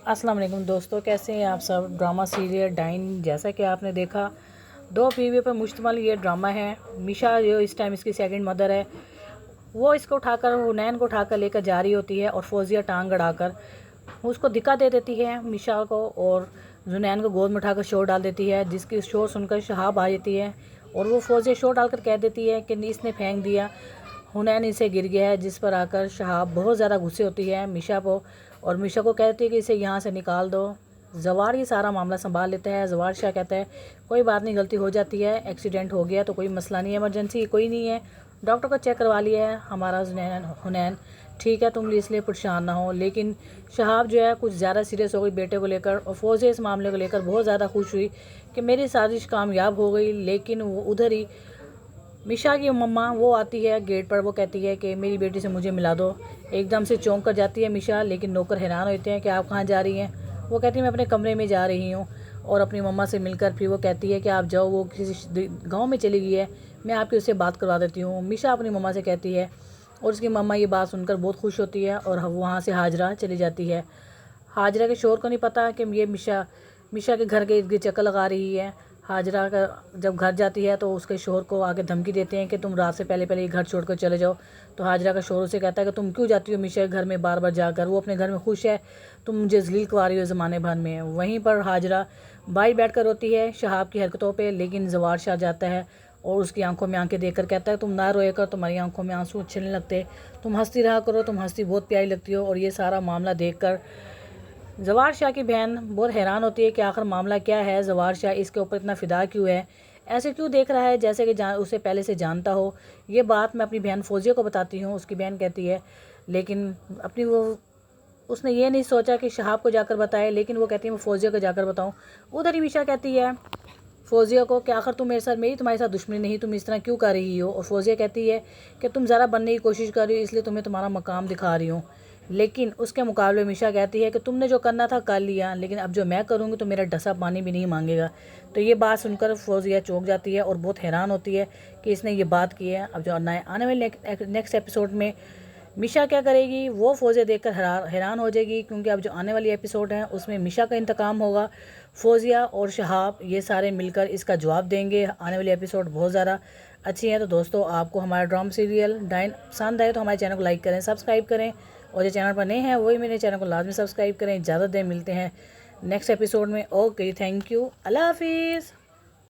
अस्सलाम वालेकुम दोस्तों, कैसे हैं आप सब। ड्रामा सीरियल डाइन, जैसा कि आपने देखा, दो बीवी पर मुश्तमिल ये ड्रामा है। मिशा जो इस टाइम इसकी सेकंड मदर है, वो इसको उठाकर हुनैन को उठाकर लेकर जा रही होती है और फौजिया टांग अड़ाकर उसको धिक्का दे देती है मिशा को, और जुनैन को गोद में उठाकर शोर डाल देती है, जिसकी शोर सुनकर शहाब आ जाती है और वो फौजिया शोर डालकर कह देती है कि इसने फेंक दिया, हुनैन इसे गिर गया है। जिस पर आकर शहाब बहुत ज़्यादा गुस्से होती है मिशा को और मिशा को कहती है कि इसे यहाँ से निकाल दो। जवार ये सारा मामला संभाल लेता है। जवार शाह कहता है कोई बात नहीं, गलती हो जाती है, एक्सीडेंट हो गया तो कोई मसला नहीं है, इमरजेंसी कोई नहीं है, डॉक्टर को चेक करवा लिया है हमारा हुनैन, ठीक है, तुम इसलिए परेशान ना हो। लेकिन शहाब जो है कुछ ज़्यादा सीरियस हो गई बेटे को लेकर, और फौजी इस मामले को लेकर बहुत ज़्यादा खुश हुई कि मेरी साजिश कामयाब हो गई। लेकिन वो उधर ही मिशा की मम्मा वो आती है गेट पर, वो कहती है कि मेरी बेटी से मुझे मिला दो। एकदम से चौंक कर जाती है मिशा, लेकिन नौकर हैरान होते हैं कि आप कहाँ जा रही हैं। वो कहती है मैं अपने कमरे में जा रही हूँ, और अपनी मम्मा से मिलकर फिर वो कहती है कि आप जाओ, वो किसी गांव में चली गई है, मैं आपकी उससे बात करवा देती हूँ। मिशा अपनी मम्मा से कहती है और उसकी मम्मा ये बात सुनकर बहुत खुश होती है और वहाँ से हाजरा चली जाती है। हाजरा के शोर को नहीं पता कि ये मिशा के घर के इर्द गिर्द चक्कर लगा रही है। हाजरा का जब घर जाती है तो उसके शोहर को आके धमकी देते हैं कि तुम रात से पहले पहले ये घर छोड़कर चले जाओ। तो हाजरा का शोहर से कहता है कि तुम क्यों जाती हो मिशा के घर में बार बार जाकर, वो अपने घर में खुश है, तुम मुझे जलील करवा रही हो ज़माने भर में। वहीं पर हाजरा बाई बैठ कर रोती है शहाब की हरकतों पर, लेकिन जवार शाह जाता है और उसकी आंखों में आंखें देखकर कहता है तुम ना रोया कर, तुम्हारी आंखों में आंसू अच्छे नहीं लगते, तुम हंसती रहा करो, तुम हंसती बहुत प्यारी लगती हो। और ये सारा मामला देखकर जवार शाह की बहन बहुत हैरान होती है कि आखिर मामला क्या है, जवार शाह इसके ऊपर इतना फ़िदा क्यों है, ऐसे क्यों देख रहा है जैसे कि उसे पहले से जानता हो। ये बात मैं अपनी बहन फौजिया को बताती हूँ। उसकी बहन कहती है, लेकिन अपनी वो उसने ये नहीं सोचा कि शहाब को जाकर बताए, लेकिन वो कहती है मैं फौजिया को जाकर बताऊँ। उधर ही मिशा कहती है फौजिया को कि आखिर तुम मेरे साथ, मेरी तुम्हारे साथ दुश्मनी नहीं, तुम इस तरह क्यों कर रही हो। और फौजिया कहती है कि तुम ज़रा बनने की कोशिश कर रही हो, इसलिए तुम्हें तुम्हारा मकाम दिखा रही हूँ। लेकिन उसके मुकाबले मिशा कहती है कि तुमने जो करना था कर लिया, लेकिन अब जो मैं करूँगी तो मेरा डसा पानी भी नहीं मांगेगा। तो ये बात सुनकर फौजिया चौंक जाती है और बहुत हैरान होती है कि इसने ये बात की है। अब जो नए आने वाले नेक्स्ट एपिसोड में मिशा क्या करेगी वो फौजिया देखकर हैरान हो जाएगी, क्योंकि अब जो आने वाली एपिसोड है उसमें मिशा का इंतकाम होगा। फौजिया और शहाब ये सारे मिलकर इसका जवाब देंगे। आने वाली एपिसोड बहुत ज़्यादा अच्छी है। तो दोस्तों, आपको हमारा ड्रामा सीरियल डाइन पसंद आए तो हमारे चैनल को लाइक करें, सब्सक्राइब करें, और जो चैनल पर नए हैं वही मेरे चैनल को लाजमी सब्सक्राइब करें। इजाज़त दें, मिलते हैं नेक्स्ट एपिसोड में। ओके, थैंक यू, अल्लाह हाफिज़।